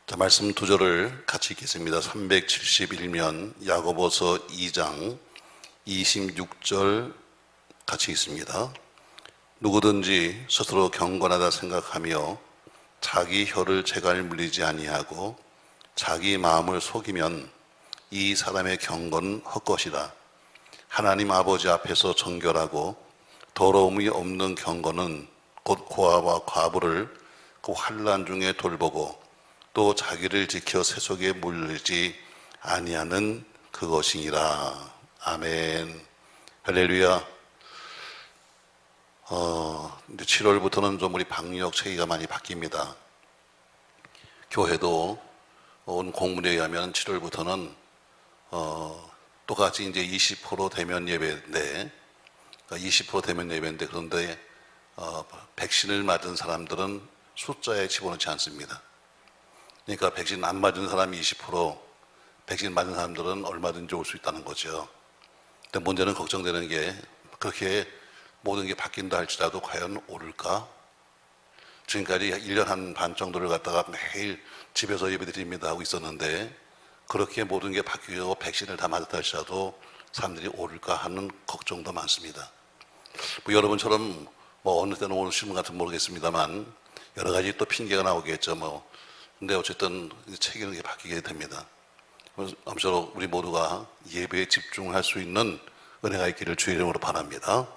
자, 말씀 두 절을 같이 읽겠습니다. 371면 야고보서 2장 26절 같이 읽습니다. 누구든지 스스로 경건하다 생각하며 자기 혀를 재갈 물리지 아니하고 자기 마음을 속이면 이 사람의 경건은 헛것이라. 하나님 아버지 앞에서 정결하고 더러움이 없는 경건은 곧 고아와 과부를 그 환난 중에 돌보고 또 자기를 지켜 세속에 물리지 아니하는 그것이니라. 아멘. 할렐루야. 이제 7월부터는 좀 우리 방역 체계가 많이 바뀝니다. 교회도 온 공문에 의하면 7월부터는 똑같이 이제 20% 대면 예배인데, 20% 대면 예배인데, 그런데 백신을 맞은 사람들은 숫자에 집어넣지 않습니다. 그러니까 백신 안 맞은 사람이 20%, 백신 맞은 사람들은 얼마든지 올 수 있다는 거죠. 근데 문제는 걱정되는 게, 그렇게 모든 게 바뀐다 할지라도 과연 오를까? 지금까지 1년 한 반 정도를 갖다가 매일 집에서 예배드립니다 하고 있었는데, 그렇게 모든 게 바뀌고 백신을 다 맞았다 할지라도 사람들이 오를까 하는 걱정도 많습니다. 여러분처럼 어느 때는 오실는 같은 모르겠습니다만, 여러 가지 또 핑계가 나오겠죠. 근데 어쨌든 체계는 바뀌게 됩니다. 아무쪼록 우리 모두가 예배에 집중할 수 있는 은혜가 있기를 주의 이름으로 바랍니다.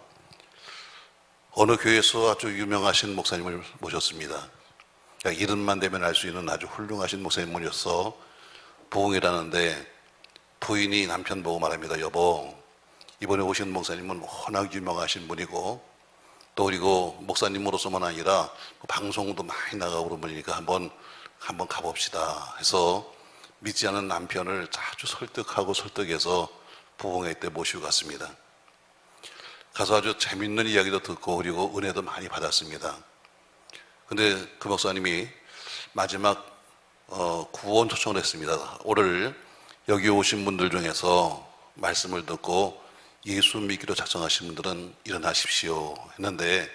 어느 교회에서 아주 유명하신 목사님을 모셨습니다. 이름만 되면 알 수 있는 아주 훌륭하신 목사님 모셔서 부흥회라는데, 부인이 남편 보고 말합니다. 여보, 이번에 오신 목사님은 워낙 유명하신 분이고, 또 그리고 목사님으로서만 아니라 방송도 많이 나가고 그러니까 한번 가봅시다 해서 믿지 않은 남편을 아주 설득해서 부흥회 때 모시고 갔습니다. 가서 아주 재밌는 이야기도 듣고 그리고 은혜도 많이 받았습니다. 근데 그 목사님이 마지막 구원 초청을 했습니다. 오늘 여기 오신 분들 중에서 말씀을 듣고 예수 믿기로 작정하신 분들은 일어나십시오 했는데,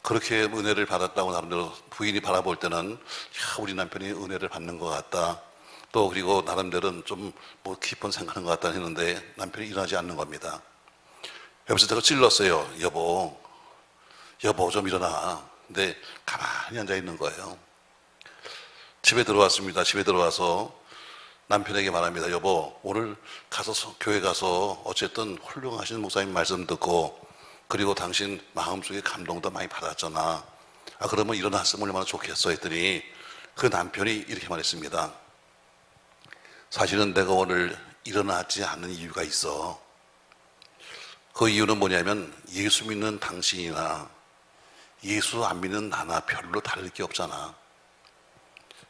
그렇게 은혜를 받았다고 나름대로 부인이 바라볼 때는 우리 남편이 은혜를 받는 것 같다, 또 그리고 나름대로는 좀 깊은 생각하는 것 같다 했는데 남편이 일어나지 않는 겁니다. 옆에서 제가 찔렀어요. 여보 좀 일어나. 근데 가만히 앉아 있는 거예요. 집에 들어왔습니다. 집에 들어와서 남편에게 말합니다. 여보, 오늘 교회 가서 어쨌든 훌륭하신 목사님 말씀 듣고, 그리고 당신 마음속에 감동도 많이 받았잖아. 그러면 일어났으면 얼마나 좋겠어 했더니 그 남편이 이렇게 말했습니다. 사실은 내가 오늘 일어나지 않는 이유가 있어. 그 이유는 뭐냐면, 예수 믿는 당신이나 예수 안 믿는 나나 별로 다를 게 없잖아.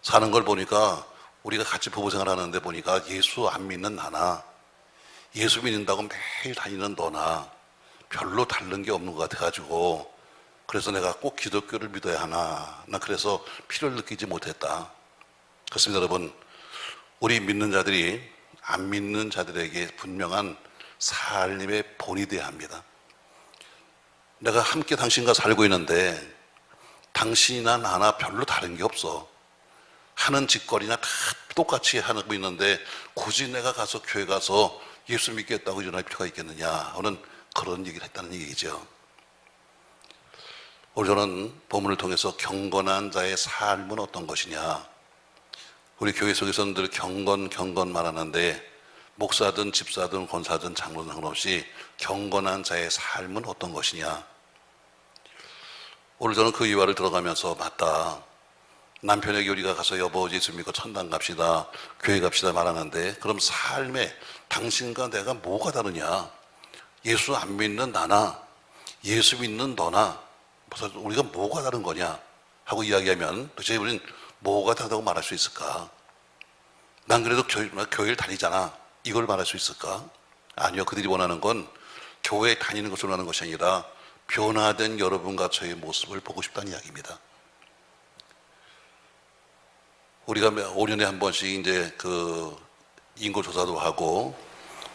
사는 걸 보니까, 우리가 같이 부부 생활하는데 보니까 예수 안 믿는 나나 예수 믿는다고 매일 다니는 너나 별로 다른 게 없는 것 같아가지고, 그래서 내가 꼭 기독교를 믿어야 하나, 난 그래서 필요를 느끼지 못했다. 그렇습니다. 여러분, 우리 믿는 자들이 안 믿는 자들에게 분명한 삶의 본이 되어야 합니다. 내가 함께 당신과 살고 있는데 당신이나 나나 별로 다른 게 없어. 하는 짓거리나 다 똑같이 하고 있는데 굳이 내가 가서 교회 가서 예수 믿겠다고 일어날 필요가 있겠느냐 하는 그런 얘기를 했다는 얘기죠. 오늘 저는 본문을 통해서 경건한 자의 삶은 어떤 것이냐, 우리 교회 속에서는 늘 경건 말하는데, 목사든 집사든 권사든 장로든 상관없이 경건한 자의 삶은 어떤 것이냐. 오늘 저는 그 이유를 들어가면서, 맞다, 남편에게 우리가 가서 여보 예수 믿고 천당 갑시다, 교회 갑시다 말하는데, 그럼 삶에 당신과 내가 뭐가 다르냐, 예수 안 믿는 나나 예수 믿는 너나 우리가 뭐가 다른 거냐 하고 이야기하면 도대체 우리는 뭐가 다르다고 말할 수 있을까? 난 그래도 교회를 다니잖아, 이걸 말할 수 있을까? 아니요. 그들이 원하는 건 교회에 다니는 것을 원하는 것이 아니라 변화된 여러분과 저의 모습을 보고 싶다는 이야기입니다. 우리가 5년에 한 번씩 이제 그 인구조사도 하고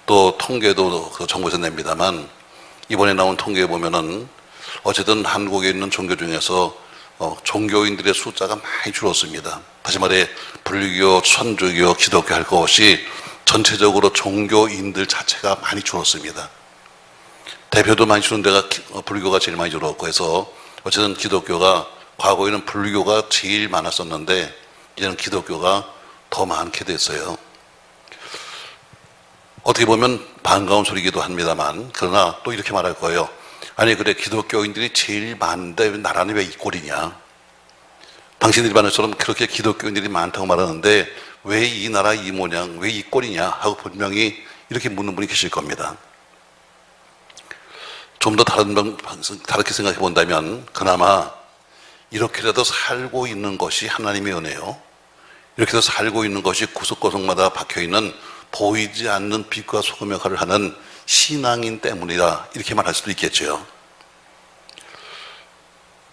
또 통계도 그 정부에서 냅니다만, 이번에 나온 통계에 보면은 어쨌든 한국에 있는 종교 중에서 종교인들의 숫자가 많이 줄었습니다. 다시 말해 불교, 천주교, 기독교 할 것 없이 전체적으로 종교인들 자체가 많이 줄었습니다. 대표도 많이 주는 데가 불교가 제일 많이 줄었고 해서 어쨌든 기독교가 과거에는 불교가 제일 많았었는데 이제는 기독교가 더 많게 됐어요. 어떻게 보면 반가운 소리이기도 합니다만 그러나 또 이렇게 말할 거예요. 아니 그래 기독교인들이 제일 많은데 나라는 왜 이 꼴이냐. 당신들이 말한 것처럼 그렇게 기독교인들이 많다고 말하는데 왜 이 나라 이 모양 왜 이 꼴이냐 하고 분명히 이렇게 묻는 분이 계실 겁니다. 좀 더 다르게 생각해 본다면 그나마 이렇게라도 살고 있는 것이 하나님의 은혜요. 이렇게도 살고 있는 것이 구석구석마다 박혀있는 보이지 않는 빛과 소금 역할을 하는 신앙인 때문이다. 이렇게 말할 수도 있겠죠.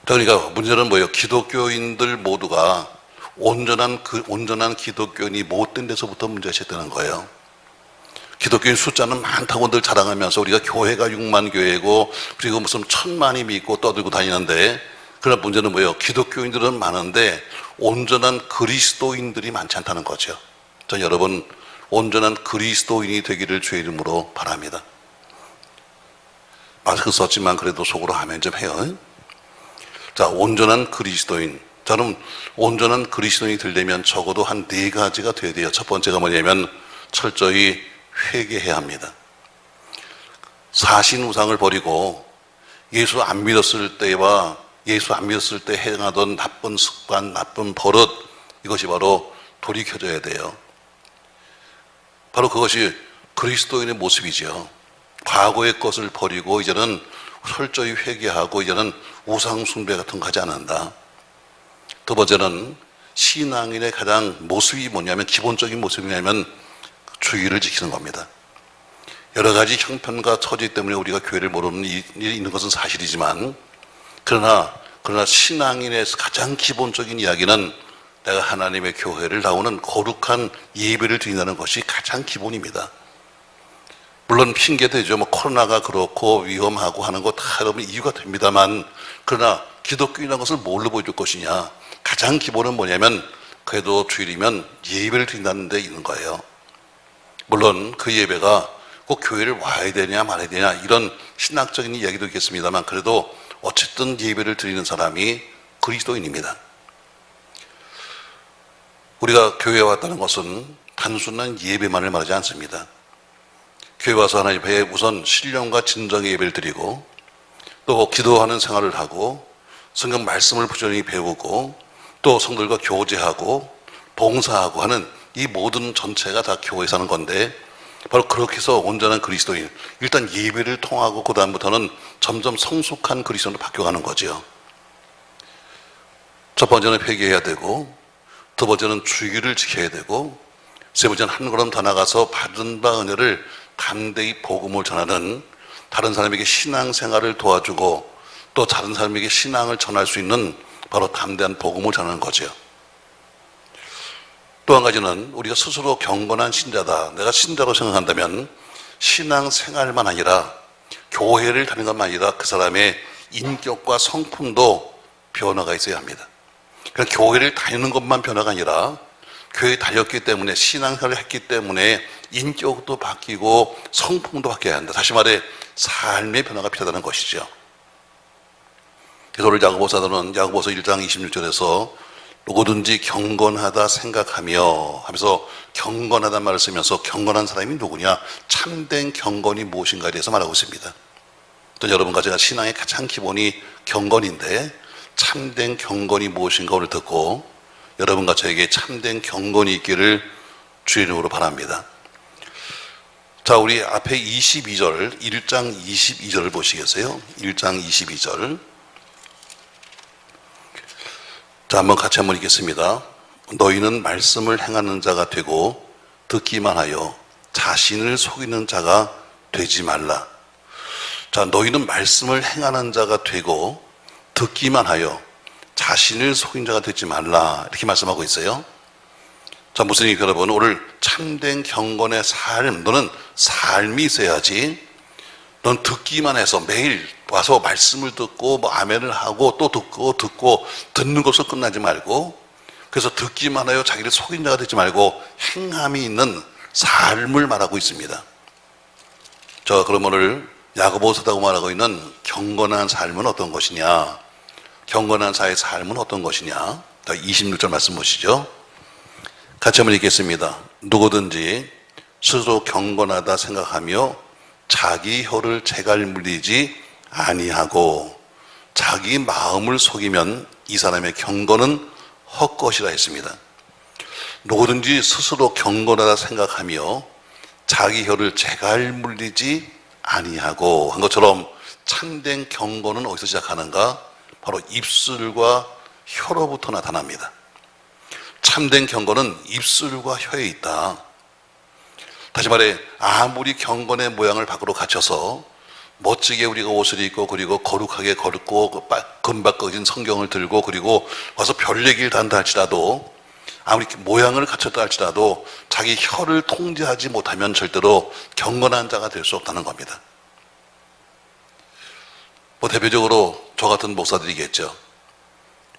그러니까 문제는 뭐예요? 기독교인들 모두가 온전한 기독교인이 못된 데서부터 문제가 시작되는 거예요. 기독교인 숫자는 많다고 늘 자랑하면서 우리가 교회가 6만 교회고 그리고 무슨 1000만이 믿고 떠들고 다니는데 그러나 문제는 뭐예요? 기독교인들은 많은데 온전한 그리스도인들이 많지 않다는 거죠. 저 여러분 온전한 그리스도인이 되기를 주의 이름으로 바랍니다. 마스크 썼지만 그래도 속으로 아멘 좀 해요. 자, 온전한 그리스도인. 저는 온전한 그리스도인이 되려면 적어도 한 4가지가 돼야 돼요. 첫 번째가 뭐냐면 철저히 회개해야 합니다. 사신 우상을 버리고 예수 안 믿었을 때와 예수 안 믿었을 때 행하던 나쁜 습관, 나쁜 버릇 이것이 바로 돌이켜져야 돼요. 바로 그것이 그리스도인의 모습이죠. 과거의 것을 버리고 이제는 철저히 회개하고 이제는 우상 숭배 같은 거 하지 않는다. 두 번째는 신앙인의 가장 모습이 뭐냐면 기본적인 모습이냐면 주의를 지키는 겁니다. 여러 가지 형편과 처지 때문에 우리가 교회를 모르는 일이 있는 것은 사실이지만 그러나 신앙인의 가장 기본적인 이야기는 내가 하나님의 교회를 나오는 거룩한 예배를 드린다는 것이 가장 기본입니다. 물론 핑계대죠. 뭐 코로나가 그렇고 위험하고 하는 거 다 여러분 이유가 됩니다만 그러나 기독교인이라는 것을 뭘로 보여줄 것이냐. 가장 기본은 뭐냐면 그래도 주일이면 예배를 드린다는 데 있는 거예요. 물론 그 예배가 꼭 교회를 와야 되냐 말아야 되냐 이런 신학적인 이야기도 있겠습니다만 그래도 어쨌든 예배를 드리는 사람이 그리스도인입니다. 우리가 교회에 왔다는 것은 단순한 예배만을 말하지 않습니다. 교회 와서 하나님 앞에 우선 신령과 진정의 예배를 드리고 또 기도하는 생활을 하고 성경 말씀을 부지런히 배우고 또 성들과 교제하고 봉사하고 하는 이 모든 전체가 다 교회에서 하는 건데 바로 그렇게 해서 온전한 그리스도인 일단 예배를 통하고 그 다음부터는 점점 성숙한 그리스도인으로 바뀌어가는 거죠. 첫 번째는 회개해야 되고 두 번째는 주의를 지켜야 되고 세 번째는 한 걸음 더 나가서 받은 바 은혜를 담대히 복음을 전하는 다른 사람에게 신앙생활을 도와주고 또 다른 사람에게 신앙을 전할 수 있는 바로 담대한 복음을 전하는 거죠. 또 한 가지는 우리가 스스로 경건한 신자다. 내가 신자로 생각한다면 신앙생활만 아니라 교회를 다니는 것만 아니라 그 사람의 인격과 성품도 변화가 있어야 합니다. 그러니까 교회를 다니는 것만 변화가 아니라 교회에 다녔기 때문에 신앙생활을 했기 때문에 인격도 바뀌고 성품도 바뀌어야 한다. 다시 말해 삶의 변화가 필요하다는 것이죠. 그래서 오늘 야고보서는 야고보서 1장 26절에서 누구든지 경건하다 생각하며 하면서 경건하다는 말을 쓰면서 경건한 사람이 누구냐? 참된 경건이 무엇인가에 대해서 말하고 있습니다. 또 여러분과 제가 신앙의 가장 기본이 경건인데 참된 경건이 무엇인가 오늘 듣고 여러분과 저에게 참된 경건이 있기를 주의 이름으로 바랍니다. 자, 우리 앞에 22절, 1장 22절을 보시겠어요? 1장 22절. 자, 한번 같이 한번 읽겠습니다. 너희는 말씀을 행하는 자가 되고 듣기만 하여 자신을 속이는 자가 되지 말라. 자, 너희는 말씀을 행하는 자가 되고 듣기만 하여 자신을 속인 자가 되지 말라. 이렇게 말씀하고 있어요. 자, 무슨 얘기가 여러분, 오늘 참된 경건의 삶, 너는 삶이 있어야지. 넌 듣기만 해서 매일 와서 말씀을 듣고 뭐 아멘을 하고 또 듣고 듣는 것으로 끝나지 말고 그래서 듣기만 하여 자기를 속인 자가 되지 말고 행함이 있는 삶을 말하고 있습니다. 저 그럼 오늘 야고보서다고 말하고 있는 경건한 삶은 어떤 것이냐, 경건한 자의 삶은 어떤 것이냐, 26절 말씀 보시죠. 같이 한번 읽겠습니다. 누구든지 스스로 경건하다 생각하며 자기 혀를 재갈 물리지 아니하고 자기 마음을 속이면 이 사람의 경건은 헛것이라 했습니다. 누구든지 스스로 경건하다 생각하며 자기 혀를 재갈 물리지 아니하고 한 것처럼 참된 경건은 어디서 시작하는가? 바로 입술과 혀로부터 나타납니다. 참된 경건은 입술과 혀에 있다. 다시 말해 아무리 경건의 모양을 밖으로 갖춰서 멋지게 우리가 옷을 입고 그리고 거룩하게 걷고 금박거진 성경을 들고 그리고 와서 별 얘기를 한다 할지라도 아무리 모양을 갖췄다 할지라도 자기 혀를 통제하지 못하면 절대로 경건한 자가 될 수 없다는 겁니다. 뭐 대표적으로 저 같은 목사들이겠죠.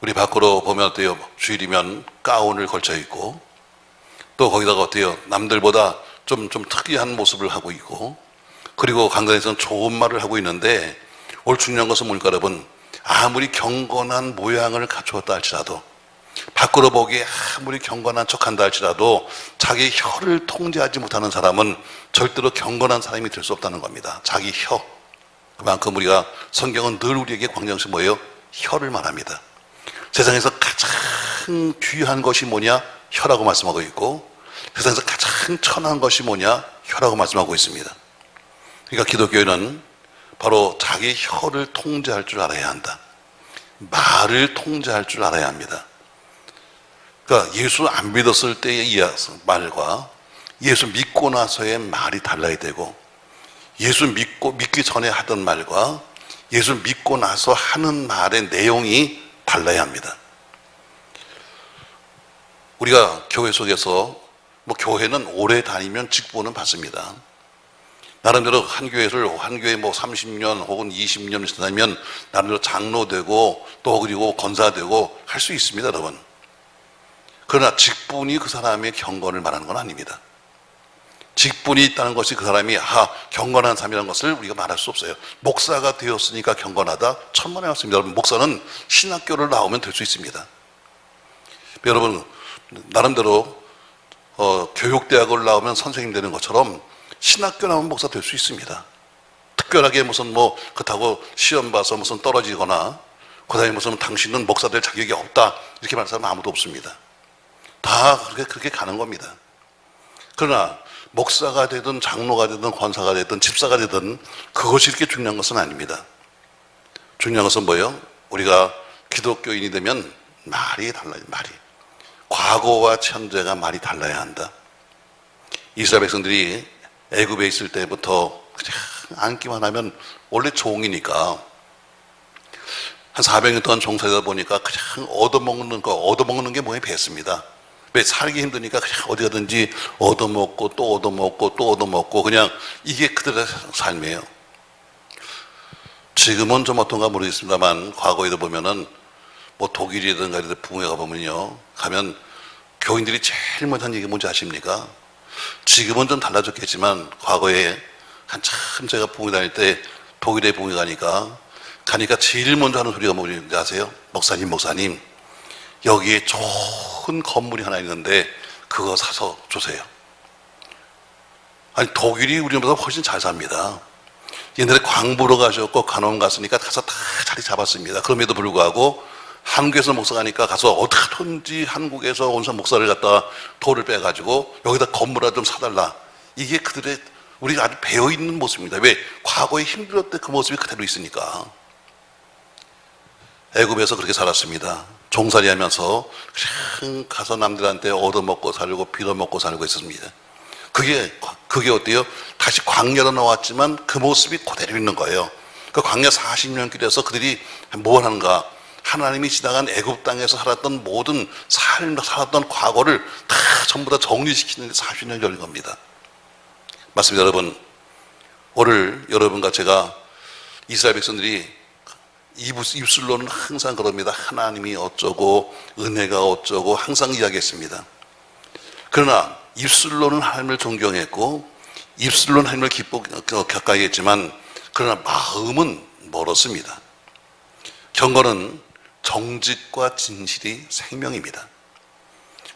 우리 밖으로 보면 어때요? 주일이면 가운을 걸쳐 입고 또 거기다가 어때요? 남들보다 좀 특이한 모습을 하고 있고 그리고 강단에서는 좋은 말을 하고 있는데 오늘 중요한 것은 뭡니까 여러분? 아무리 경건한 모양을 갖추었다 할지라도 밖으로 보기에 아무리 경건한 척한다 할지라도 자기 혀를 통제하지 못하는 사람은 절대로 경건한 사람이 될 수 없다는 겁니다. 자기 혀. 그만큼 우리가 성경은 늘 우리에게 광장시 뭐예요? 혀를 말합니다. 세상에서 가장 귀한 것이 뭐냐? 혀라고 말씀하고 있고 세상에서 가장 천한 것이 뭐냐? 혀라고 말씀하고 있습니다. 그러니까 기독교인은 바로 자기 혀를 통제할 줄 알아야 한다. 말을 통제할 줄 알아야 합니다. 그러니까 예수 안 믿었을 때의 말과 예수 믿고 나서의 말이 달라야 되고 예수 믿기 전에 하던 말과 예수 믿고 나서 하는 말의 내용이 달라야 합니다. 우리가 교회 속에서 뭐 교회는 오래 다니면 직분은 받습니다. 나름대로 한 교회 뭐 30년 혹은 20년 지나면 나름대로 장로 되고 또 그리고 권사 되고 할 수 있습니다, 여러분. 그러나 직분이 그 사람의 경건을 말하는 건 아닙니다. 직분이 있다는 것이 그 사람이 경건한 삶이라는 것을 우리가 말할 수 없어요. 목사가 되었으니까 경건하다? 천만에 맞습니다. 여러분, 목사는 신학교를 나오면 될 수 있습니다. 여러분, 나름대로 교육대학을 나오면 선생님 되는 것처럼 신학교 나오면 목사 될 수 있습니다. 특별하게 무슨 그렇다고 시험 봐서 무슨 떨어지거나 그다음에 무슨 당신은 목사 될 자격이 없다 이렇게 말하는 사람은 아무도 없습니다. 다 그렇게 가는 겁니다. 그러나 목사가 되든 장로가 되든 권사가 되든 집사가 되든 그것이 이렇게 중요한 것은 아닙니다. 중요한 것은 뭐예요? 우리가 기독교인이 되면 말이 달라요. 말이. 과거와 현재가 말이 달라야 한다. 이스라엘 백성들이 애굽에 있을 때부터 그냥 앉기만 하면 원래 종이니까 한 400년 동안 종살이다 보니까 그냥 얻어먹는 게 몸에 배습니다. 왜? 살기 힘드니까 그냥 어디 가든지 얻어먹고 또 얻어먹고 또 얻어먹고 그냥 이게 그들의 삶이에요. 지금은 좀 어떤가 모르겠습니다만 과거에도 보면은 뭐 독일이든가 이런 데 부흥회 가보면요. 가면 교인들이 제일 먼저 한 얘기 뭔지 아십니까? 지금은 좀 달라졌겠지만 과거에 한참 제가 부흥회 다닐 때 독일에 부흥회 가니까 제일 먼저 하는 소리가 뭔지 아세요? 목사님 여기에 좋은 건물이 하나 있는데 그거 사서 주세요. 아니 독일이 우리보다 훨씬 잘 삽니다. 옛날에 광부로 가셨고 간호원 갔으니까 가서 다 자리 잡았습니다. 그럼에도 불구하고 한국에서 목사 가니까 가서 어떻게든지 한국에서 온 목사를 갖다 돈을 빼가지고 여기다 건물 하나 좀 사달라. 이게 그들의 우리가 아주 배어있는 모습입니다. 왜? 과거에 힘들었을 때 그 모습이 그대로 있으니까. 애굽에서 그렇게 살았습니다. 종살이 하면서 그냥 가서 남들한테 얻어먹고 살고 빌어먹고 살고 있었습니다. 그게 어때요? 다시 광야로 나왔지만 그 모습이 그대로 있는 거예요. 그 광야 40년 길에서 그들이 뭘 하는가? 하나님이 지나간 애굽 땅에서 살았던 모든 살았던 과거를 다 전부 다 정리시키는 데 40년이 걸린 겁니다. 맞습니다, 여러분. 오늘 여러분과 제가 이스라엘 백성들이 입술로는 항상 그럽니다. 하나님이 어쩌고 은혜가 어쩌고 항상 이야기했습니다. 그러나 입술로는 하나님을 존경했고 입술로는 하나님을 가까이 했지만 그러나 마음은 멀었습니다. 경건은 정직과 진실이 생명입니다.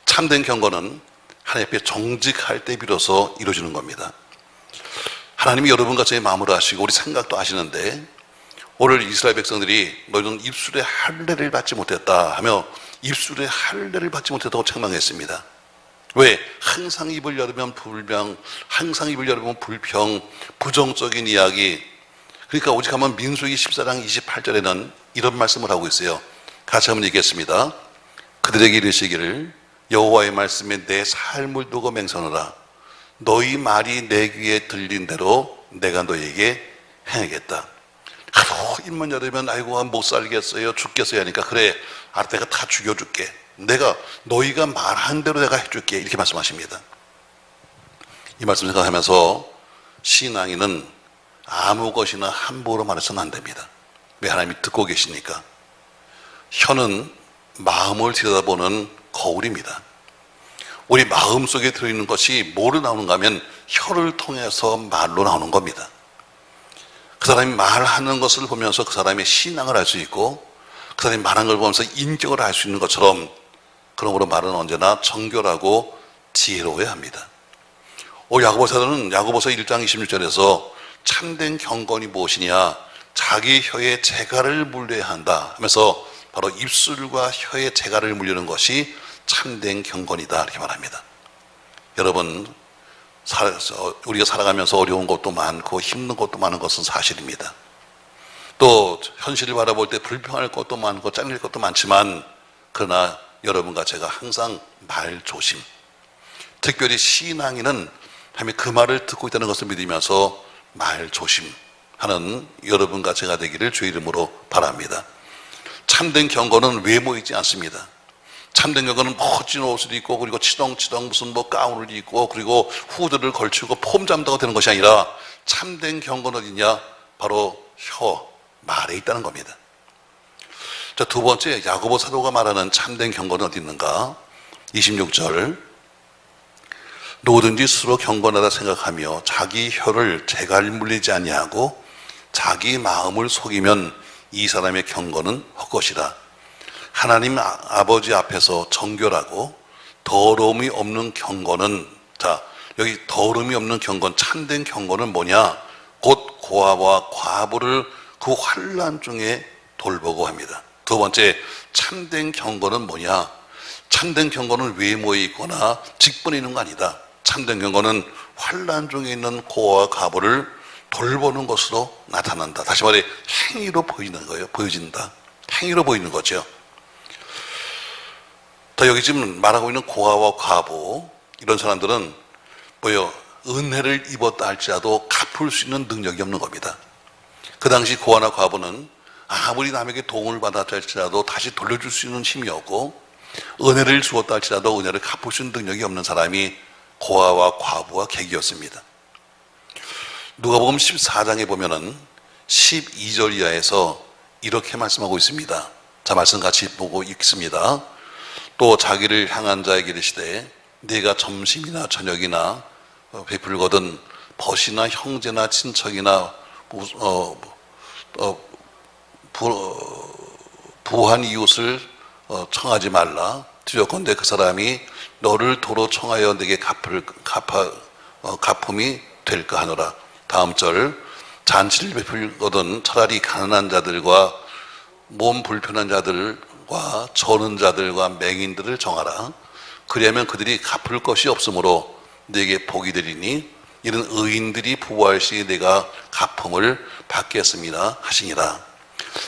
참된 경건은 하나님 앞에 정직할 때 비로소 이루어지는 겁니다. 하나님이 여러분과 저의 마음을 아시고 우리 생각도 아시는데 오늘 이스라엘 백성들이 너희는 입술에 할례를 받지 못했다 하며 입술에 할례를 받지 못했다고 책망했습니다. 왜? 항상 입을 열으면 불명, 항상 입을 열으면 불평, 부정적인 이야기. 그러니까 오직 하면 민수기 14장 28절에는 이런 말씀을 하고 있어요. 같이 한번 읽겠습니다. 그들에게 이르시기를 여호와의 말씀에 내 삶을 두고 맹세하노라. 너희 말이 내 귀에 들린 대로 내가 너에게 행하겠다. 하도 입만 열으면 아이고 못 살겠어요 죽겠어요 하니까 그래 내가 다 죽여줄게. 내가 너희가 말한 대로 내가 해줄게. 이렇게 말씀하십니다. 이 말씀 생각하면서 신앙인은 아무 것이나 함부로 말해서는 안 됩니다. 왜? 하나님이 듣고 계시니까. 혀는 마음을 들여다보는 거울입니다. 우리 마음속에 들어있는 것이 뭐로 나오는가 하면 혀를 통해서 말로 나오는 겁니다. 그 사람이 말하는 것을 보면서 그 사람의 신앙을 알 수 있고 그 사람이 말하는 걸 보면서 인격을 알 수 있는 것처럼 그러므로 말은 언제나 정결하고 지혜로워야 합니다. 야고보서는 야고보서 1장 26절에서 참된 경건이 무엇이냐 자기 혀에 재갈을 물려야 한다 하면서 바로 입술과 혀에 재갈을 물리는 것이 참된 경건이다 이렇게 말합니다. 여러분 우리가 살아가면서 어려운 것도 많고 힘든 것도 많은 것은 사실입니다. 또 현실을 바라볼 때 불평할 것도 많고 잘릴 것도 많지만 그러나 여러분과 제가 항상 말 조심, 특별히 신앙인은 하나님이 그 말을 듣고 있다는 것을 믿으면서 말 조심하는 여러분과 제가 되기를 주의 이름으로 바랍니다. 참된 경건은 외모이지 않습니다. 참된 경건은 멋진 옷을 입고 그리고 치덩치덩 무슨 가운을 입고 그리고 후드를 걸치고 폼 잡는다고 되는 것이 아니라 참된 경건은 어디냐? 바로 혀, 말에 있다는 겁니다. 자, 두 번째 야고보 사도가 말하는 참된 경건은 어디 있는가? 26절 누구든지 스스로 경건하다 생각하며 자기 혀를 재갈 물리지 아니하고 자기 마음을 속이면 이 사람의 경건은 헛것이라. 하나님 아버지 앞에서 정결하고 더러움이 없는 경건은, 자 여기 더러움이 없는 경건, 참된 경건은 뭐냐? 곧 고아와 과부를 그 환난 중에 돌보고 합니다. 두 번째 참된 경건은 뭐냐? 참된 경건은 외모에 있거나 직분에 있는 거 아니다. 참된 경건은 환난 중에 있는 고아와 과부를 돌보는 것으로 나타난다. 다시 말해 행위로 보이는 거예요. 보여진다. 행위로 보이는 거죠. 더 여기 지금 말하고 있는 고아와 과부, 이런 사람들은 뭐요? 은혜를 입었다 할지라도 갚을 수 있는 능력이 없는 겁니다. 그 당시 고아나 과부는 아무리 남에게 도움을 받았다 할지라도 다시 돌려줄 수 있는 힘이 없고 은혜를 주었다 할지라도 은혜를 갚을 수 있는 능력이 없는 사람이 고아와 과부와 객이었습니다. 누가복음 14장에 보면은 12절 이하에서 이렇게 말씀하고 있습니다. 자, 말씀 같이 보고 읽습니다. 또 자기를 향한 자에게 이르시되 네가 점심이나 저녁이나 베풀거든 벗이나 형제나 친척이나 부한 이웃을 청하지 말라. 두렵건대 그 사람이 너를 도로 청하여 내게 갚음이 될까 하노라. 다음 절 잔치를 베풀거든 차라리 가난한 자들과 몸 불편한 자들과 저는 자들과 맹인들을 정하라. 그리하면 그들이 갚을 것이 없으므로 내게 복이 되리니 이런 의인들이 부활 시에 내가 갚음을 받겠습니다 하시니라.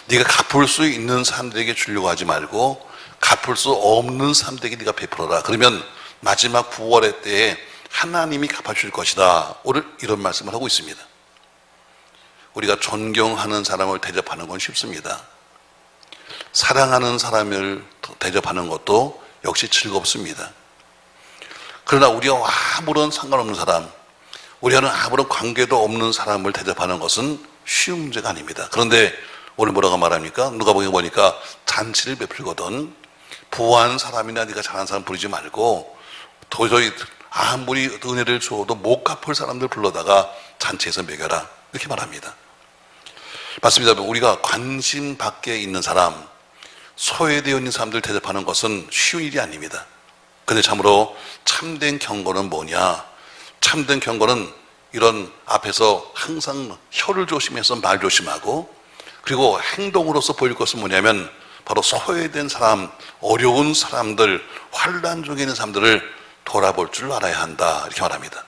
네가 갚을 수 있는 사람들에게 주려고 하지 말고 갚을 수 없는 사람들에게 네가 베풀어라. 그러면 마지막 부활의 때에 하나님이 갚아줄 것이다. 오늘 이런 말씀을 하고 있습니다. 우리가 존경하는 사람을 대접하는 건 쉽습니다. 사랑하는 사람을 대접하는 것도 역시 즐겁습니다. 그러나 우리가 아무런 상관없는 사람, 우리와는 아무런 관계도 없는 사람을 대접하는 것은 쉬운 문제가 아닙니다. 그런데 오늘 뭐라고 말합니까? 누가복음 보니까 잔치를 베풀거든 부한 사람이나 네가 잘하는 사람 부르지 말고 도저히 아무리 은혜를 주어도 못 갚을 사람들 불러다가 잔치에서 먹여라, 이렇게 말합니다. 맞습니다. 우리가 관심 밖에 있는 사람, 소외되어 있는 사람들 대접하는 것은 쉬운 일이 아닙니다. 근데 참으로 참된 경건은 뭐냐? 참된 경건은 이런 앞에서 항상 혀를 조심해서 말 조심하고, 그리고 행동으로서 보일 것은 뭐냐면 바로 소외된 사람, 어려운 사람들, 환난 중에 있는 사람들을 돌아볼 줄 알아야 한다, 이렇게 말합니다.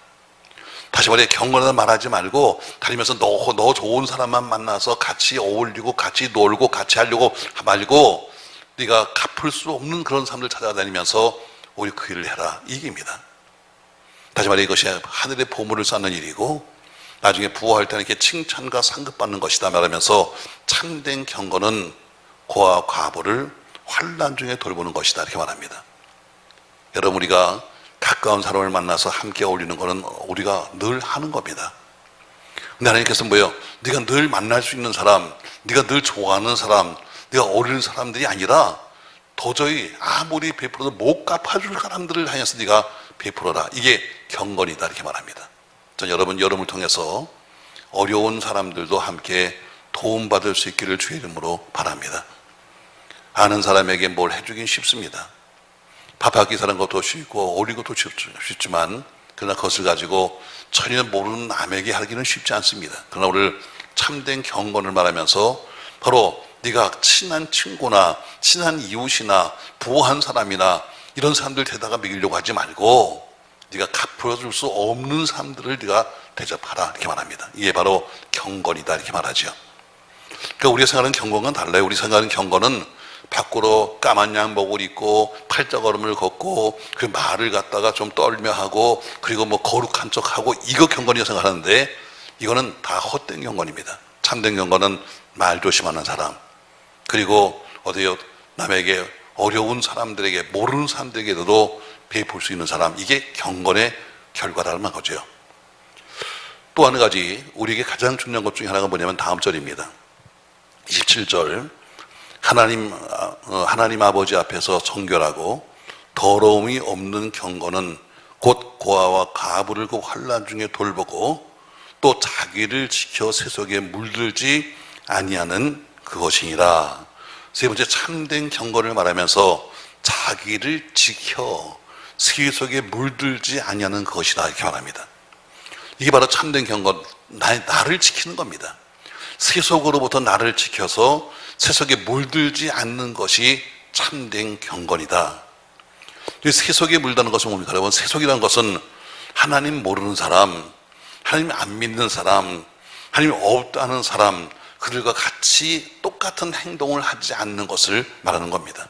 다시 말해, 경건하다 말하지 말고 다니면서 너 좋은 사람만 만나서 같이 어울리고 같이 놀고 같이 하려고 말고 네가 갚을 수 없는 그런 사람들 찾아다니면서 오히려 그 일을 해라, 이 얘기입니다. 다시 말해, 이것이 하늘의 보물을 쌓는 일이고 나중에 부활할 때는 이렇게 칭찬과 상급받는 것이다 말하면서 참된 경건은 고아 과부를 환난 중에 돌보는 것이다, 이렇게 말합니다. 여러분, 우리가 가까운 사람을 만나서 함께 어울리는 것은 우리가 늘 하는 겁니다. 근데 하나님께서 뭐예요? 네가 늘 만날 수 있는 사람, 네가 늘 좋아하는 사람, 네가 어울리는 사람들이 아니라 도저히 아무리 베풀어도 못 갚아줄 사람들을 향해서 네가 베풀어라, 이게 경건이다, 이렇게 말합니다. 전 여러분을 통해서 어려운 사람들도 함께 도움받을 수 있기를 주의 이름으로 바랍니다. 아는 사람에게 뭘 해주긴 쉽습니다. 밥 한 끼 사는 것도 쉽고 어울리는 것도 쉽지만 그러나 그것을 가지고 전혀 모르는 남에게 하기는 쉽지 않습니다. 그러나 오늘 참된 경건을 말하면서 바로 네가 친한 친구나 친한 이웃이나 부한 사람이나 이런 사람들 대다가 먹이려고 하지 말고 네가 갚아줄 수 없는 사람들을 네가 대접하라, 이렇게 말합니다. 이게 바로 경건이다, 이렇게 말하죠. 그러니까 우리가 생각하는 경건과는 달라요. 우리 생각하는 경건은 밖으로 까만 양복을 입고 팔자걸음을 걷고 그 말을 갖다가 좀 떨며 하고 그리고 뭐 거룩한 척하고 이거 경건이라고 생각하는데 이거는 다 헛된 경건입니다. 참된 경건은 말 조심하는 사람, 그리고 어디요 남에게 어려운 사람들에게 모르는 사람들에게도 베풀 수 있는 사람, 이게 경건의 결과라는 거죠. 또 한 가지 우리에게 가장 중요한 것 중에 하나가 뭐냐면 다음 절입니다. 27절, 하나님 아버지 앞에서 정결하고 더러움이 없는 경건은 곧 고아와 과부를 그 환난 중에 돌보고 또 자기를 지켜 세속에 물들지 아니하는 그것이니라. 세 번째, 참된 경건을 말하면서 자기를 지켜 세속에 물들지 아니하는 그것이다, 이렇게 말합니다. 이게 바로 참된 경건, 나를 지키는 겁니다. 세속으로부터 나를 지켜서 세속에 물들지 않는 것이 참된 경건이다. 세속에 물다는 것은 뭡니까? 여러분, 세속이라는 것은 하나님 모르는 사람, 하나님 안 믿는 사람, 하나님 없다는 사람, 그들과 같이 똑같은 행동을 하지 않는 것을 말하는 겁니다.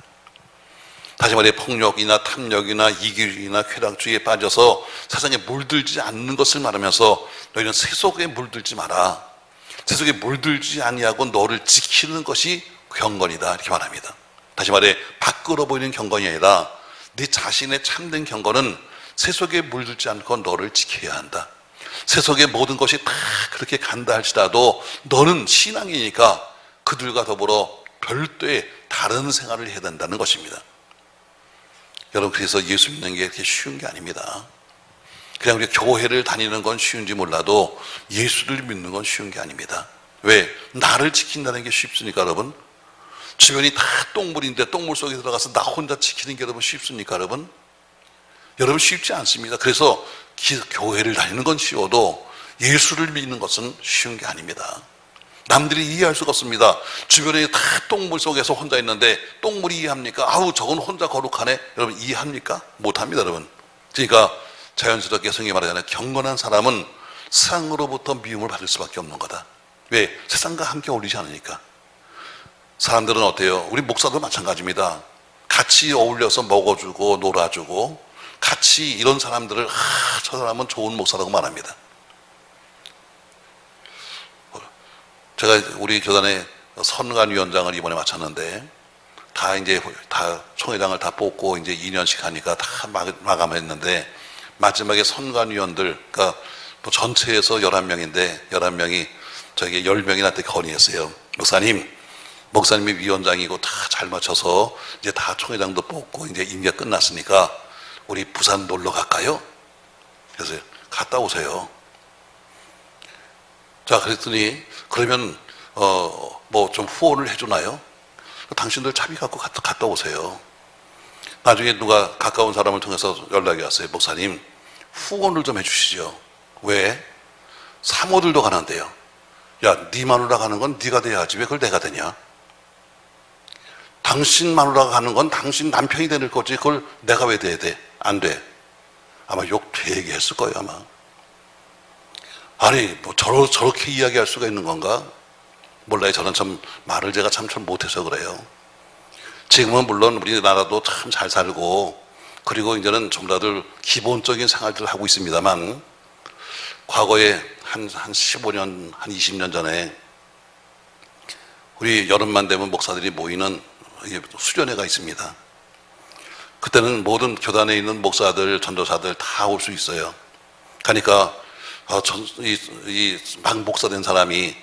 다시 말해, 폭력이나 탐욕이나 이기주의나 쾌락주의에 빠져서 세상에 물들지 않는 것을 말하면서 너희는 세속에 물들지 마라, 세속에 물들지 아니하고 너를 지키는 것이 경건이다, 이렇게 말합니다. 다시 말해, 밖으로 보이는 경건이 아니라 네 자신의 참된 경건은 세속에 물들지 않고 너를 지켜야 한다. 세속의 모든 것이 다 그렇게 간다 할지라도 너는 신앙이니까 그들과 더불어 별도의 다른 생활을 해야 된다는 것입니다. 여러분, 그래서 예수 믿는 게 그렇게 쉬운 게 아닙니다. 그냥 우리 교회를 다니는 건 쉬운지 몰라도 예수를 믿는 건 쉬운 게 아닙니다. 왜? 나를 지킨다는 게 쉽습니까, 여러분? 주변이 다 똥물인데 똥물 속에 들어가서 나 혼자 지키는 게 여러분 쉽습니까, 여러분? 여러분, 쉽지 않습니다. 그래서 교회를 다니는 건 쉬워도 예수를 믿는 것은 쉬운 게 아닙니다. 남들이 이해할 수가 없습니다. 주변에 다 똥물 속에서 혼자 있는데 똥물이 이해합니까? 아우, 저건 혼자 거룩하네. 여러분, 이해합니까? 못합니다, 여러분. 그러니까 자연스럽게 성경이 말하잖아요. 경건한 사람은 세상으로부터 미움을 받을 수밖에 없는 거다. 왜? 세상과 함께 어울리지 않으니까. 사람들은 어때요? 우리 목사도 마찬가지입니다. 같이 어울려서 먹어주고 놀아주고 같이 이런 사람들을 저 사람은 좋은 목사라고 말합니다. 제가 우리 교단의 선관위원장을 이번에 마쳤는데 다 총회장을 다 뽑고 이제 2년씩 하니까 다 마감했는데 마지막에 선관위원들, 그러니까 뭐 전체에서 11명인데 11명이 저에게 10명이나 건의했어요. 목사님, 목사님이 위원장이고 다 잘 맞춰서 이제 다 총회장도 뽑고 이제 임기가 끝났으니까 우리 부산 놀러 갈까요? 그래서 갔다 오세요. 자, 그랬더니 그러면 뭐 좀 후원을 해주나요? 당신들 차비 갖고 갔다 오세요. 나중에 누가 가까운 사람을 통해서 연락이 왔어요. 목사님, 후원을 좀 해주시죠. 왜? 사모들도 가는데요. 야, 네 마누라 가는 건 네가 돼야지 왜 그걸 내가 되냐? 당신 마누라가 가는 건 당신 남편이 되는 거지 그걸 내가 왜 돼야 돼? 안 돼. 아마 욕 되게 했을 거예요, 아마. 아니, 뭐 저렇게 이야기할 수가 있는 건가? 몰라요. 저는 참 말을 제가 참 못해서 그래요. 지금은 물론 우리나라도 참 잘 살고 그리고 이제는 좀 다들 기본적인 생활들을 하고 있습니다만 과거에 한 15년, 한 20년 전에 우리 여름만 되면 목사들이 모이는 수련회가 있습니다. 그때는 모든 교단에 있는 목사들, 전도사들 다 올 수 있어요. 그러니까 막 목사 된 사람이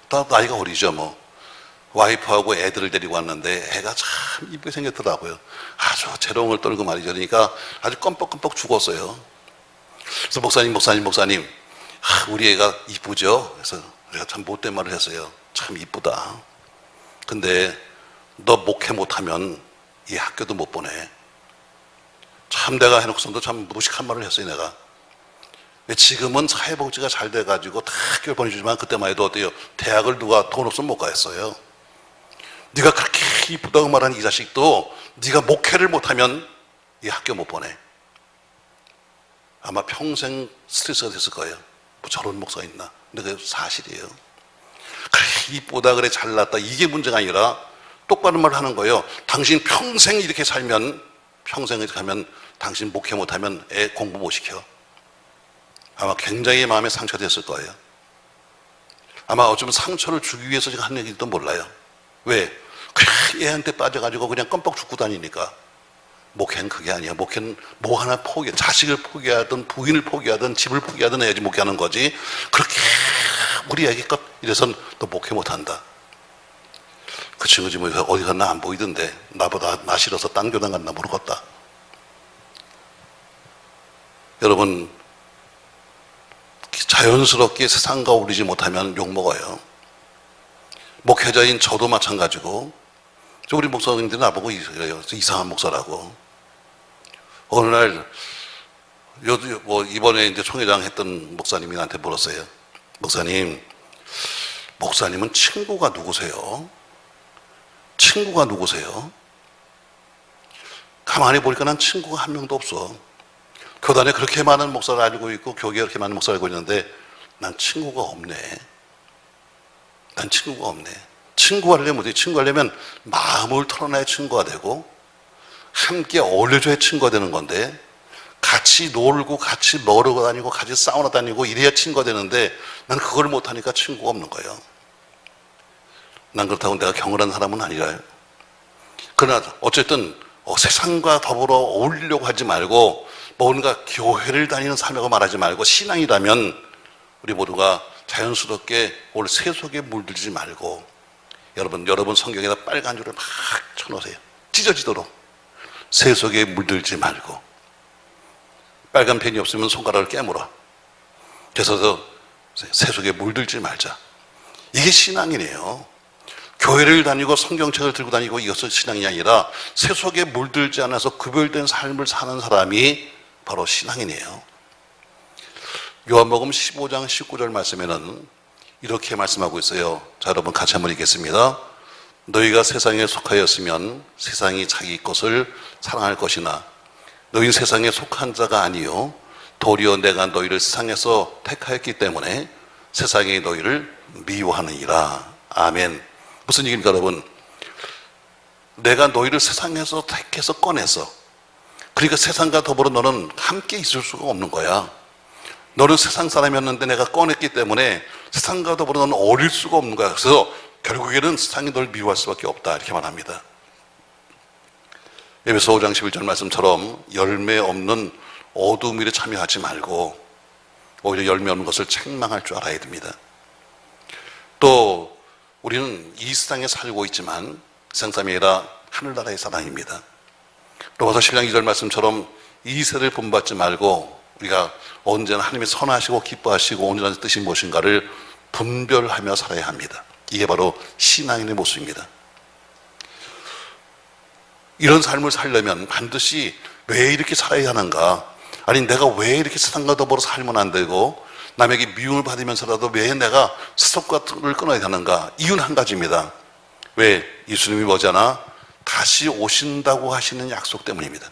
다 나이가 어리죠, 뭐. 와이프하고 애들을 데리고 왔는데 애가 참 이쁘게 생겼더라고요. 아주 재롱을 떨고 말이죠. 그러니까 아주 껌뻑껌뻑 죽었어요. 그래서 목사님, 우리 애가 이쁘죠? 그래서 우리가 참 못된 말을 했어요. 참 이쁘다. 근데 너 목회 못하면 이 학교도 못 보내. 참 내가 해놓고서도 참 무식한 말을 했어요, 내가. 지금은 사회복지가 잘 돼가지고 다 학교를 보내주지만 그때만 해도 어때요? 대학을 누가 돈 없으면 못 가겠어요. 네가 그렇게 이쁘다고 말하는 이 자식도 네가 목회를 못하면 이 학교 못 보내. 아마 평생 스트레스가 됐을 거예요. 뭐 저런 목사가 있나? 근데 그게 사실이에요. 그래 이쁘다 그래 잘났다 이게 문제가 아니라 똑바른 말을 하는 거예요. 당신 평생 이렇게 살면 평생 이렇게 하면 당신 목회 못하면 애 공부 못 시켜. 아마 굉장히 마음에 상처됐을 거예요. 아마 어쩌면 상처를 주기 위해서 제가 한 얘기도 몰라요. 왜? 그냥 애한테 빠져가지고 그냥 껌뻑 죽고 다니니까. 목회는 그게 아니야. 목회는 뭐 하나 자식을 포기하든 부인을 포기하든 집을 포기하든 해야지 목회하는 거지. 그렇게 우리 애기껏 이래선 너 목회 못한다. 그 친구 지금 어디 갔나 안 보이던데 나보다 나 싫어서 딴 교단 갔나 모르겠다. 여러분 자연스럽게 세상과 어울리지 못하면 욕먹어요. 목회자인 저도 마찬가지고 우리 목사님들이 나보고 이래요. 이상한 목사라고. 어느 날 이번에 이제 총회장 했던 목사님이 나한테 물었어요. 목사님은 친구가 누구세요? 친구가 누구세요? 가만히 보니까 난 친구가 한 명도 없어. 교단에 그렇게 많은 목사를 알고 있고 교계에 그렇게 많은 목사를 알고 있는데 난 친구가 없네. 친구 하려면 어떻게 친구 하려면 마음을 털어놔야 친구가 되고 함께 어울려줘야 친구가 되는 건데 같이 놀고 같이 먹으러 다니고 같이 사우나 다니고 이래야 친구가 되는데 난 그걸 못하니까 친구가 없는 거예요. 난 그렇다고 내가 경건한 사람은 아니라요. 그러나 어쨌든 세상과 더불어 어울리려고 하지 말고 뭔가 교회를 다니는 삶이라고 말하지 말고 신앙이라면 우리 모두가 자연스럽게 오늘 세속에 물들지 말고 여러분 성경에다 빨간 줄을 막 쳐놓으세요. 찢어지도록 세속에 물들지 말고 빨간 펜이 없으면 손가락을 깨물어. 그래서 세속에 물들지 말자. 이게 신앙이네요. 교회를 다니고 성경책을 들고 다니고 이것은 신앙이 아니라 세속에 물들지 않아서 구별된 삶을 사는 사람이 바로 신앙이네요. 요한복음 15장 19절 말씀에는 이렇게 말씀하고 있어요. 자, 여러분 같이 한번 읽겠습니다. 너희가 세상에 속하였으면 세상이 자기 것을 사랑할 것이나 너희 세상에 속한 자가 아니요 도리어 내가 너희를 세상에서 택하였기 때문에 세상이 너희를 미워하느니라. 아멘. 무슨 얘기입니까, 여러분? 내가 너희를 세상에서 택해서 꺼내서 그러니까 세상과 더불어 너는 함께 있을 수가 없는 거야. 너는 세상 사람이었는데 내가 꺼냈기 때문에 세상과 더불어 너는 어릴 수가 없는 거야. 그래서 결국에는 세상이 널 미워할 수밖에 없다 이렇게 말합니다. 에베소 5장 11절 말씀처럼 열매 없는 어두운 일에 참여하지 말고 오히려 열매 없는 것을 책망할 줄 알아야 됩니다. 또 우리는 이 세상에 살고 있지만 세상 사람이 아니라 하늘나라의 사람입니다. 로마서 10장 2절 말씀처럼 이 세를 본받지 말고 우리가 언제나 하나님의 선하시고 기뻐하시고 온전한 뜻이 무엇인가를 분별하며 살아야 합니다. 이게 바로 신앙인의 모습입니다. 이런 삶을 살려면 반드시 왜 이렇게 살아야 하는가? 아니 내가 왜 이렇게 세상과 더불어 살면 안 되고 남에게 미움을 받으면서라도 왜 내가 스톱을 끊어야 하는가? 이유는 한 가지입니다. 왜? 예수님이 머지않아 다시 오신다고 하시는 약속 때문입니다.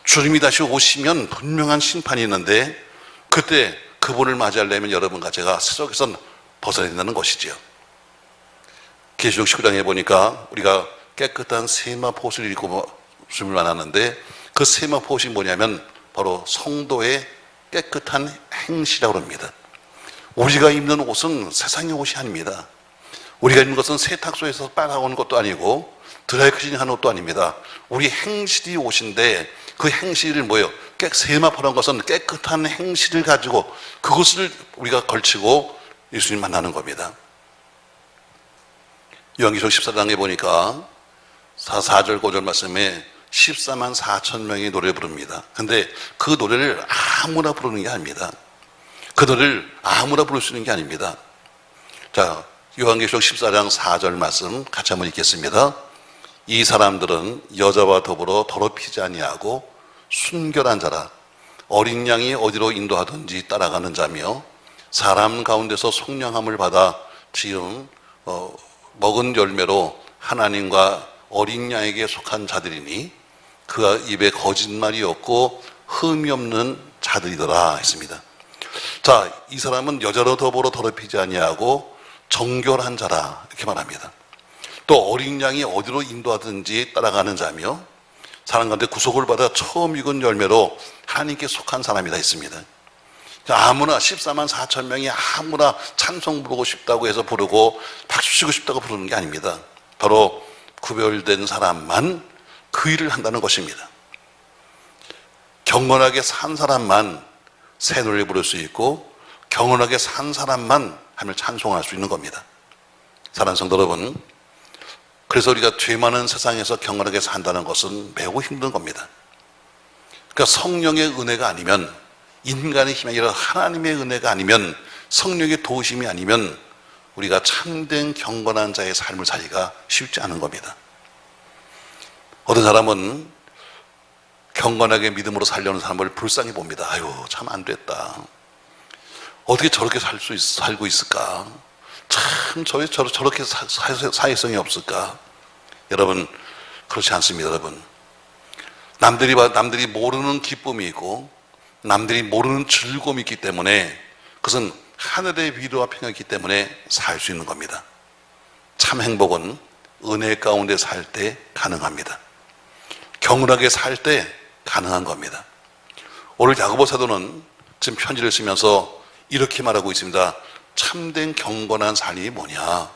주님이 다시 오시면 분명한 심판이 있는데 그때 그분을 맞이하려면 여러분과 제가 세속에서 벗어나야 된다는 것이지요. 계시록 19장에 보니까 우리가 깨끗한 세마포옷을 입고 주님을 만났는데 그 세마포옷이 뭐냐면 바로 성도의 깨끗한 행실이라고 합니다. 우리가 입는 옷은 세상의 옷이 아닙니다. 우리가 입는 것은 세탁소에서 빨아온 것도 아니고 드라이클리닝한 옷도 아닙니다. 우리 행실이 옷인데 그 행실을 뭐예요? 세마포라는 것은 깨끗한 행실을 가지고 그것을 우리가 걸치고 예수님 만나는 겁니다. 요한계시록 14장에 보니까 4절 5절 말씀에 14만 4천 명이 노래 부릅니다. 근데 그 노래를 아무나 부르는 게 아닙니다. 그 노래를 아무나 부를 수 있는 게 아닙니다. 자, 요한계시록 14장 4절 말씀 같이 한번 읽겠습니다. 이 사람들은 여자와 더불어 더럽히지 아니하고 순결한 자라 어린 양이 어디로 인도하든지 따라가는 자며 사람 가운데서 속량함을 받아 지은 먹은 열매로 하나님과 어린 양에게 속한 자들이니 그 입에 거짓말이 없고 흠이 없는 자들이더라 했습니다. 자, 이 사람은 여자로 더불어 더럽히지 아니하고 정결한 자라 이렇게 말합니다. 또 어린 양이 어디로 인도하든지 따라가는 자며 사람 가운데 구속을 받아 처음 익은 열매로 하나님께 속한 사람이다 했습니다. 아무나 14만 4천 명이 아무나 찬송 부르고 싶다고 해서 부르고 박수 치고 싶다고 부르는 게 아닙니다. 바로 구별된 사람만 그 일을 한다는 것입니다. 경건하게 산 사람만 새 노래 부를 수 있고 경건하게 산 사람만 하나님을 찬송할 수 있는 겁니다. 사랑하는 성도 여러분, 그래서 우리가 죄 많은 세상에서 경건하게 산다는 것은 매우 힘든 겁니다. 그러니까 성령의 은혜가 아니면, 인간의 힘이 아니라 하나님의 은혜가 아니면, 성령의 도우심이 아니면 우리가 참된 경건한 자의 삶을 살기가 쉽지 않은 겁니다. 어떤 사람은 경건하게 믿음으로 살려는 사람을 불쌍히 봅니다. 아유, 참 안 됐다. 어떻게 저렇게 살고 있을까? 참 저렇게 사회성이 없을까? 여러분, 그렇지 않습니다. 여러분, 남들이 모르는 기쁨이 있고 남들이 모르는 즐거움이 있기 때문에, 그것은 하늘의 위로와 평화가 있기 때문에 살 수 있는 겁니다. 참 행복은 은혜 가운데 살 때 가능합니다. 경건하게 살 때 가능한 겁니다. 오늘 야고보 사도는 지금 편지를 쓰면서 이렇게 말하고 있습니다. 참된 경건한 삶이 뭐냐?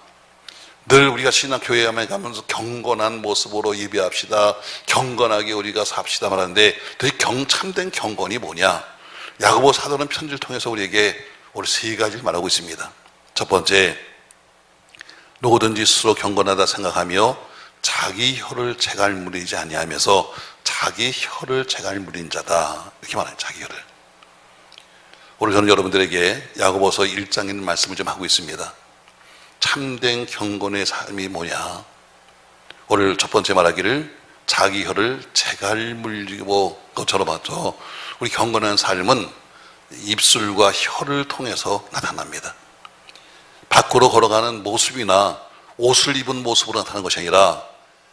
늘 우리가 신학교회에 가면서 경건한 모습으로 예배합시다, 경건하게 우리가 삽시다 말하는데 도대체 참된 경건이 뭐냐? 야고보 사도는 편지를 통해서 우리에게 오늘 세 가지를 말하고 있습니다. 첫 번째, 누구든지 스스로 경건하다 생각하며 자기 혀를 재갈무리지 아니하면서 자기 혀를 재갈무린 자다, 이렇게 말해요. 자기 혀를. 오늘 저는 여러분들에게 야고보서 1장에 있는 말씀을 좀 하고 있습니다. 참된 경건의 삶이 뭐냐? 오늘 첫 번째 말하기를 자기 혀를 재갈물리고 것처럼 봤죠. 우리 경건한 삶은 입술과 혀를 통해서 나타납니다. 밖으로 걸어가는 모습이나 옷을 입은 모습으로 나타나는 것이 아니라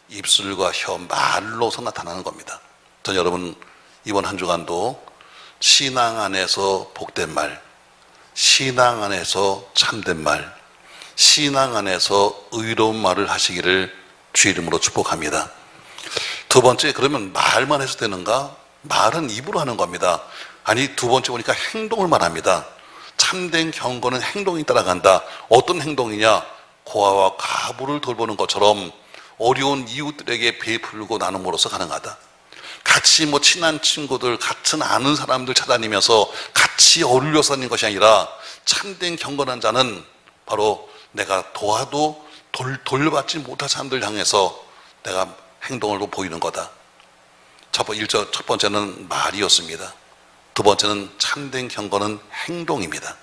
입술과 혀, 말로서 나타나는 겁니다. 전 여러분 이번 한 주간도 신앙 안에서 복된 말, 신앙 안에서 참된 말, 신앙 안에서 의로운 말을 하시기를 주의 이름으로 축복합니다. 두 번째, 그러면 말만 해서 되는가? 말은 입으로 하는 겁니다. 아니, 두 번째 보니까 행동을 말합니다. 참된 경건은 행동이 따라간다. 어떤 행동이냐? 고아와 가부를 돌보는 것처럼 어려운 이웃들에게 베풀고 나눔으로써 가능하다. 같이 친한 친구들, 같은 아는 사람들 찾아다니면서 같이 어울려서 다니는 것이 아니라 참된 경건한 자는 바로 내가 도와도 돌려받지 못한 사람들 향해서 내가 행동을 보이는 거다. 첫 번째는 말이었습니다. 두 번째는 참된 경건은 행동입니다.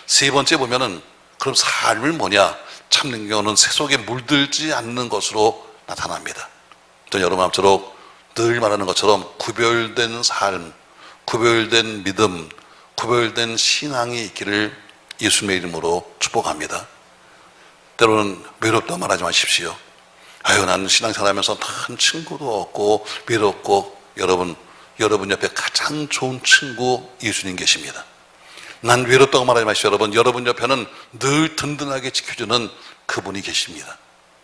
세 번째 보면은 그럼 삶을 뭐냐? 참된 경건은 세속에 물들지 않는 것으로 나타납니다. 전 여러분 앞으로 늘 말하는 것처럼 구별된 삶, 구별된 믿음, 구별된 신앙이 있기를 예수님의 이름으로 축복합니다. 때로는 외롭다고 말하지 마십시오. 아유, 나는 신앙생활하면서 단 친구도 없고 외롭고. 여러분 옆에 가장 좋은 친구 예수님 계십니다. 난 외롭다고 말하지 마십시오. 여러분 옆에는 늘 든든하게 지켜주는 그분이 계십니다.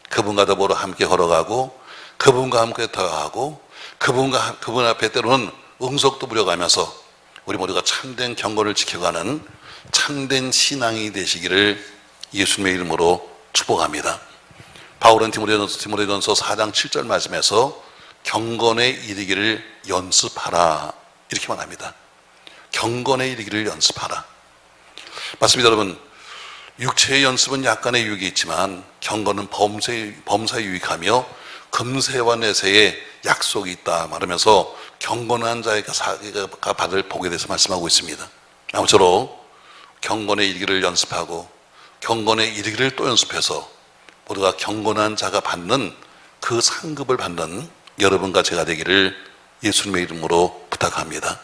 그분과 더불어 함께 걸어가고, 그분과 함께 더하고, 그분 앞에 때로는 응석도 부려가면서 우리 모두가 참된 경건을 지켜가는 참된 신앙이 되시기를 예수님의 이름으로 축복합니다. 바울은 디모데전서 4장 7절 말씀에서 경건에 이르기를 연습하라 이렇게 말합니다. 경건에 이르기를 연습하라. 맞습니다, 여러분. 육체의 연습은 약간의 유익이 있지만 경건은 범사에 유익하며 금세와 내세에 약속이 있다 말하면서 경건한 자가 받을 복에 대해서 말씀하고 있습니다. 아무쪼록 경건에 이르기를 연습하고 경건에 이르기를 또 연습해서 모두가 경건한 자가 받는 그 상급을 받는 여러분과 제가 되기를 예수님의 이름으로 부탁합니다.